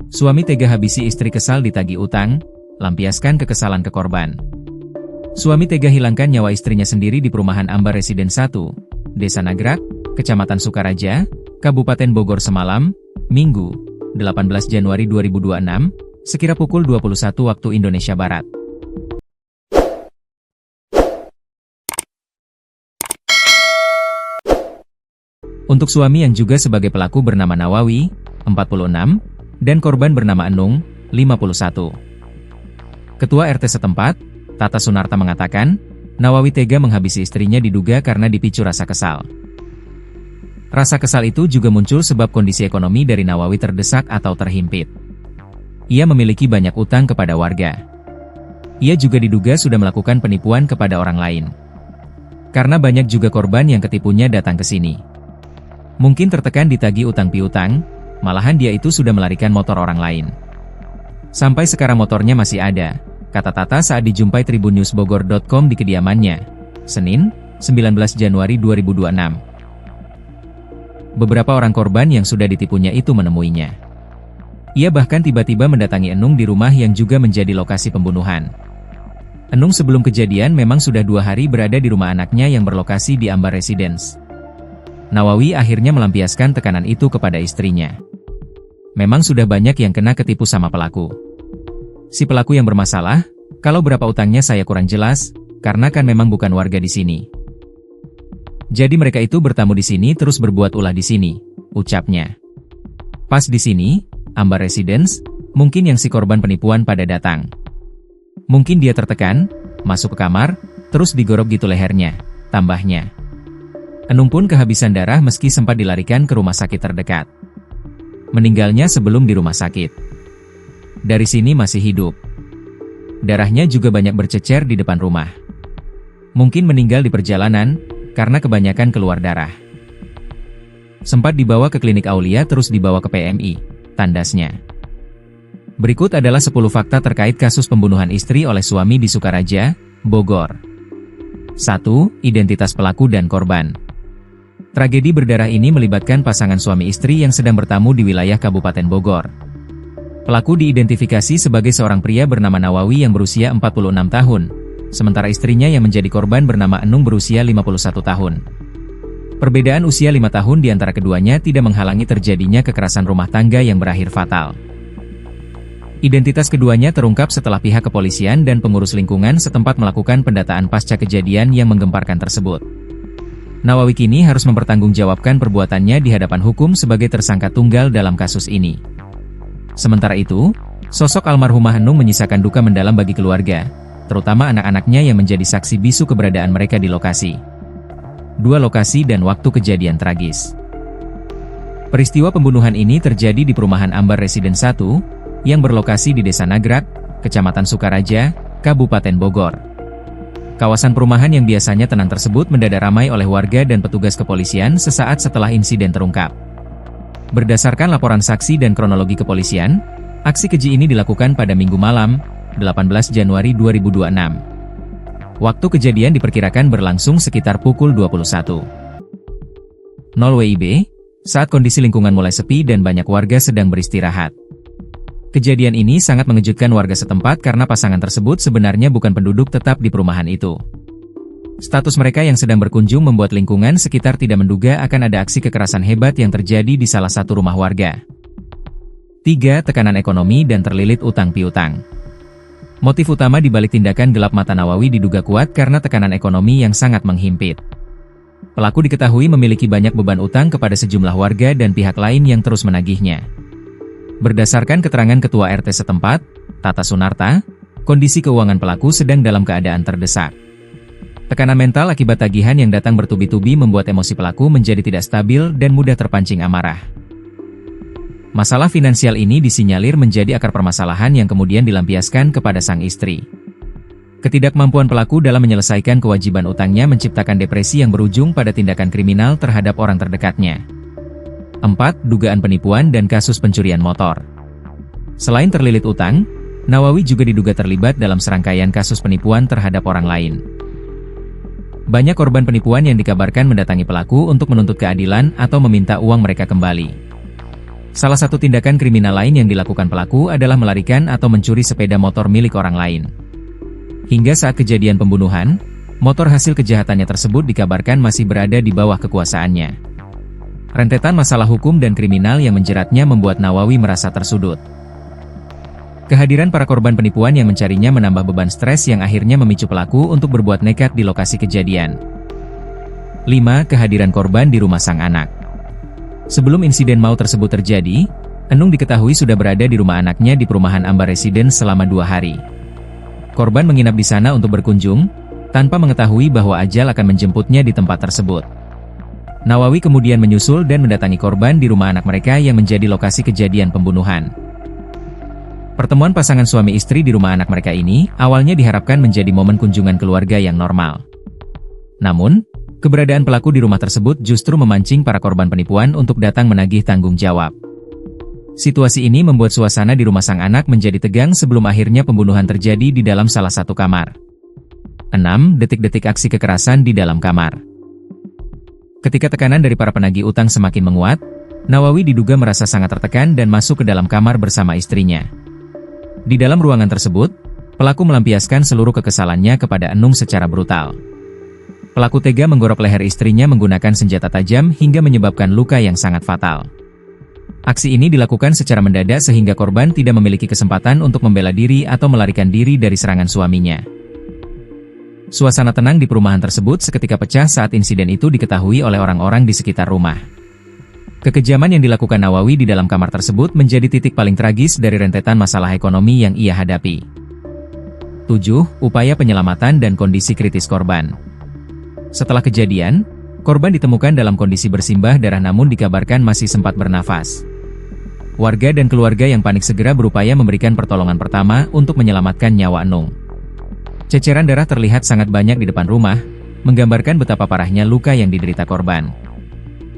Suami tega habisi istri kesal ditagih utang, lampiaskan kekesalan ke korban. Suami tega hilangkan nyawa istrinya sendiri di perumahan Ambar Residen 1, Desa Nagrak, Kecamatan Sukaraja, Kabupaten Bogor semalam, Minggu, 18 Januari 2026, sekira pukul 21 waktu Indonesia Barat. Untuk suami yang juga sebagai pelaku bernama Nawawi, 46, dan korban bernama Enung, 51. Ketua RT setempat, Tata Sunarta mengatakan, Nawawi tega menghabisi istrinya diduga karena dipicu rasa kesal. Rasa kesal itu juga muncul sebab kondisi ekonomi dari Nawawi terdesak atau terhimpit. Ia memiliki banyak utang kepada warga. Ia juga diduga sudah melakukan penipuan kepada orang lain. Karena banyak juga korban yang ketipunya datang ke sini. Mungkin tertekan ditagih utang piutang, malahan dia itu sudah melarikan motor orang lain. Sampai sekarang motornya masih ada, kata Tata saat dijumpai tribunnewsbogor.com di kediamannya, Senin, 19 Januari 2026. Beberapa orang korban yang sudah ditipunya itu menemuinya. Ia bahkan tiba-tiba mendatangi Enung di rumah yang juga menjadi lokasi pembunuhan. Enung sebelum kejadian memang sudah 2 hari berada di rumah anaknya yang berlokasi di Ambar Residence. Nawawi akhirnya melampiaskan tekanan itu kepada istrinya. Memang sudah banyak yang kena ketipu sama pelaku. Si pelaku yang bermasalah, kalau berapa utangnya saya kurang jelas, karena kan memang bukan warga di sini. Jadi mereka itu bertamu di sini terus berbuat ulah di sini, ucapnya. Pas di sini, Ambar Residence, mungkin yang si korban penipuan pada datang. Mungkin dia tertekan, masuk ke kamar, terus digorok gitu lehernya, tambahnya. Enung pun kehabisan darah meski sempat dilarikan ke rumah sakit terdekat. Meninggalnya sebelum di rumah sakit. Dari sini masih hidup. Darahnya juga banyak bercecer di depan rumah. Mungkin meninggal di perjalanan, karena kebanyakan keluar darah. Sempat dibawa ke klinik Aulia terus dibawa ke PMI, tandasnya. Berikut adalah 10 fakta terkait kasus pembunuhan istri oleh suami di Sukaraja, Bogor. 1. Identitas pelaku dan korban. Tragedi berdarah ini melibatkan pasangan suami istri yang sedang bertamu di wilayah Kabupaten Bogor. Pelaku diidentifikasi sebagai seorang pria bernama Nawawi yang berusia 46 tahun, sementara istrinya yang menjadi korban bernama Enung berusia 51 tahun. Perbedaan usia 5 tahun di antara keduanya tidak menghalangi terjadinya kekerasan rumah tangga yang berakhir fatal. Identitas keduanya terungkap setelah pihak kepolisian dan pengurus lingkungan setempat melakukan pendataan pasca kejadian yang menggemparkan tersebut. Nawawi kini harus mempertanggungjawabkan perbuatannya di hadapan hukum sebagai tersangka tunggal dalam kasus ini. Sementara itu, sosok almarhumah Enung menyisakan duka mendalam bagi keluarga, terutama anak-anaknya yang menjadi saksi bisu keberadaan mereka di lokasi. 2 lokasi dan waktu kejadian tragis. Peristiwa pembunuhan ini terjadi di perumahan Ambar Residen 1, yang berlokasi di Desa Nagrak, Kecamatan Sukaraja, Kabupaten Bogor. Kawasan perumahan yang biasanya tenang tersebut mendadak ramai oleh warga dan petugas kepolisian sesaat setelah insiden terungkap. Berdasarkan laporan saksi dan kronologi kepolisian, aksi keji ini dilakukan pada Minggu malam, 18 Januari 2026. Waktu kejadian diperkirakan berlangsung sekitar pukul 21.00 WIB, saat kondisi lingkungan mulai sepi dan banyak warga sedang beristirahat. Kejadian ini sangat mengejutkan warga setempat karena pasangan tersebut sebenarnya bukan penduduk tetap di perumahan itu. Status mereka yang sedang berkunjung membuat lingkungan sekitar tidak menduga akan ada aksi kekerasan hebat yang terjadi di salah satu rumah warga. 3. Tekanan ekonomi dan terlilit utang piutang. Motif utama di balik tindakan gelap mata Nawawi diduga kuat karena tekanan ekonomi yang sangat menghimpit. Pelaku diketahui memiliki banyak beban utang kepada sejumlah warga dan pihak lain yang terus menagihnya. Berdasarkan keterangan Ketua RT setempat, Tata Sunarta, kondisi keuangan pelaku sedang dalam keadaan terdesak. Tekanan mental akibat tagihan yang datang bertubi-tubi membuat emosi pelaku menjadi tidak stabil dan mudah terpancing amarah. Masalah finansial ini disinyalir menjadi akar permasalahan yang kemudian dilampiaskan kepada sang istri. Ketidakmampuan pelaku dalam menyelesaikan kewajiban utangnya menciptakan depresi yang berujung pada tindakan kriminal terhadap orang terdekatnya. 4. Dugaan penipuan dan kasus pencurian motor. Selain terlilit utang, Nawawi juga diduga terlibat dalam serangkaian kasus penipuan terhadap orang lain. Banyak korban penipuan yang dikabarkan mendatangi pelaku untuk menuntut keadilan atau meminta uang mereka kembali. Salah satu tindakan kriminal lain yang dilakukan pelaku adalah melarikan atau mencuri sepeda motor milik orang lain. Hingga saat kejadian pembunuhan, motor hasil kejahatannya tersebut dikabarkan masih berada di bawah kekuasaannya. Rentetan masalah hukum dan kriminal yang menjeratnya membuat Nawawi merasa tersudut. Kehadiran para korban penipuan yang mencarinya menambah beban stres yang akhirnya memicu pelaku untuk berbuat nekat di lokasi kejadian. 5. Kehadiran korban di rumah sang anak. Sebelum insiden maut tersebut terjadi, Enung diketahui sudah berada di rumah anaknya di perumahan Ambar Residence selama 2 hari. Korban menginap di sana untuk berkunjung, tanpa mengetahui bahwa ajal akan menjemputnya di tempat tersebut. Nawawi kemudian menyusul dan mendatangi korban di rumah anak mereka yang menjadi lokasi kejadian pembunuhan. Pertemuan pasangan suami istri di rumah anak mereka ini awalnya diharapkan menjadi momen kunjungan keluarga yang normal. Namun, keberadaan pelaku di rumah tersebut justru memancing para korban penipuan untuk datang menagih tanggung jawab. Situasi ini membuat suasana di rumah sang anak menjadi tegang sebelum akhirnya pembunuhan terjadi di dalam salah satu kamar. 6. Detik-detik aksi kekerasan di dalam kamar. Ketika tekanan dari para penagih utang semakin menguat, Nawawi diduga merasa sangat tertekan dan masuk ke dalam kamar bersama istrinya. Di dalam ruangan tersebut, pelaku melampiaskan seluruh kekesalannya kepada Enung secara brutal. Pelaku tega menggorok leher istrinya menggunakan senjata tajam hingga menyebabkan luka yang sangat fatal. Aksi ini dilakukan secara mendadak sehingga korban tidak memiliki kesempatan untuk membela diri atau melarikan diri dari serangan suaminya. Suasana tenang di perumahan tersebut seketika pecah saat insiden itu diketahui oleh orang-orang di sekitar rumah. Kekejaman yang dilakukan Nawawi di dalam kamar tersebut menjadi titik paling tragis dari rentetan masalah ekonomi yang ia hadapi. 7. Upaya penyelamatan dan kondisi kritis korban. Setelah kejadian, korban ditemukan dalam kondisi bersimbah darah namun dikabarkan masih sempat bernafas. Warga dan keluarga yang panik segera berupaya memberikan pertolongan pertama untuk menyelamatkan nyawa Enung. Ceceran darah terlihat sangat banyak di depan rumah, menggambarkan betapa parahnya luka yang diderita korban.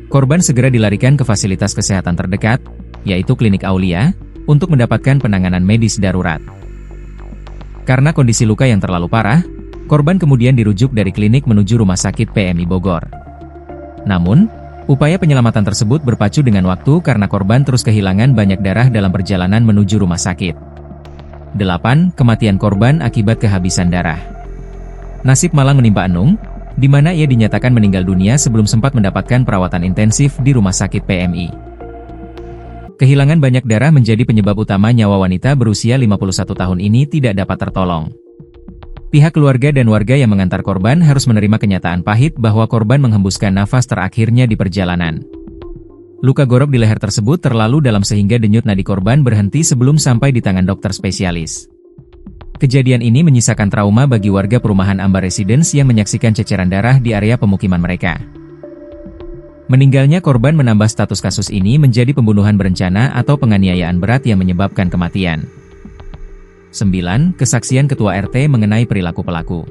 Korban segera dilarikan ke fasilitas kesehatan terdekat, yaitu Klinik Aulia, untuk mendapatkan penanganan medis darurat. Karena kondisi luka yang terlalu parah, korban kemudian dirujuk dari klinik menuju Rumah Sakit PMI Bogor. Namun, upaya penyelamatan tersebut berpacu dengan waktu karena korban terus kehilangan banyak darah dalam perjalanan menuju rumah sakit. 8. Kematian korban akibat kehabisan darah. Nasib malang menimpa Enung, di mana ia dinyatakan meninggal dunia sebelum sempat mendapatkan perawatan intensif di Rumah Sakit PMI. Kehilangan banyak darah menjadi penyebab utama nyawa wanita berusia 51 tahun ini tidak dapat tertolong. Pihak keluarga dan warga yang mengantar korban harus menerima kenyataan pahit bahwa korban menghembuskan nafas terakhirnya di perjalanan. Luka gorok di leher tersebut terlalu dalam sehingga denyut nadi korban berhenti sebelum sampai di tangan dokter spesialis. Kejadian ini menyisakan trauma bagi warga perumahan Ambar Residence yang menyaksikan ceceran darah di area pemukiman mereka. Meninggalnya korban menambah status kasus ini menjadi pembunuhan berencana atau penganiayaan berat yang menyebabkan kematian. 9. Kesaksian Ketua RT mengenai perilaku pelaku.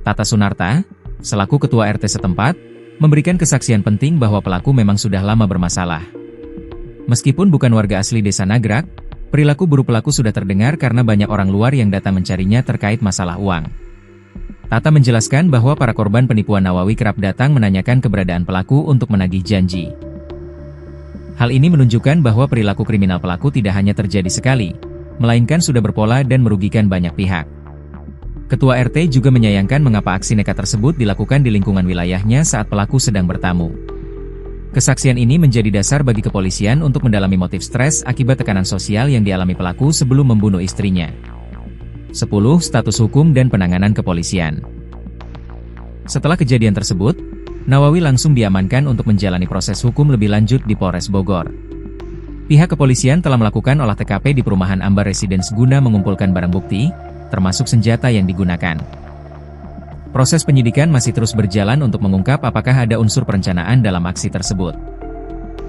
Tata Sunarta, selaku Ketua RT setempat, memberikan kesaksian penting bahwa pelaku memang sudah lama bermasalah. Meskipun bukan warga asli desa Nagrak, perilaku buruk pelaku sudah terdengar karena banyak orang luar yang datang mencarinya terkait masalah uang. Tata menjelaskan bahwa para korban penipuan Nawawi kerap datang menanyakan keberadaan pelaku untuk menagih janji. Hal ini menunjukkan bahwa perilaku kriminal pelaku tidak hanya terjadi sekali, melainkan sudah berpola dan merugikan banyak pihak. Ketua RT juga menyayangkan mengapa aksi nekat tersebut dilakukan di lingkungan wilayahnya saat pelaku sedang bertamu. Kesaksian ini menjadi dasar bagi kepolisian untuk mendalami motif stres akibat tekanan sosial yang dialami pelaku sebelum membunuh istrinya. 10. Status hukum dan penanganan kepolisian. Setelah kejadian tersebut, Nawawi langsung diamankan untuk menjalani proses hukum lebih lanjut di Polres Bogor. Pihak kepolisian telah melakukan olah TKP di perumahan Ambar Residence guna mengumpulkan barang bukti, termasuk senjata yang digunakan. Proses penyidikan masih terus berjalan untuk mengungkap apakah ada unsur perencanaan dalam aksi tersebut.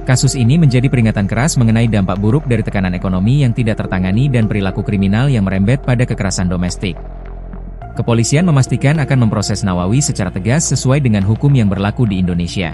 Kasus ini menjadi peringatan keras mengenai dampak buruk dari tekanan ekonomi yang tidak tertangani dan perilaku kriminal yang merembet pada kekerasan domestik. Kepolisian memastikan akan memproses Nawawi secara tegas sesuai dengan hukum yang berlaku di Indonesia.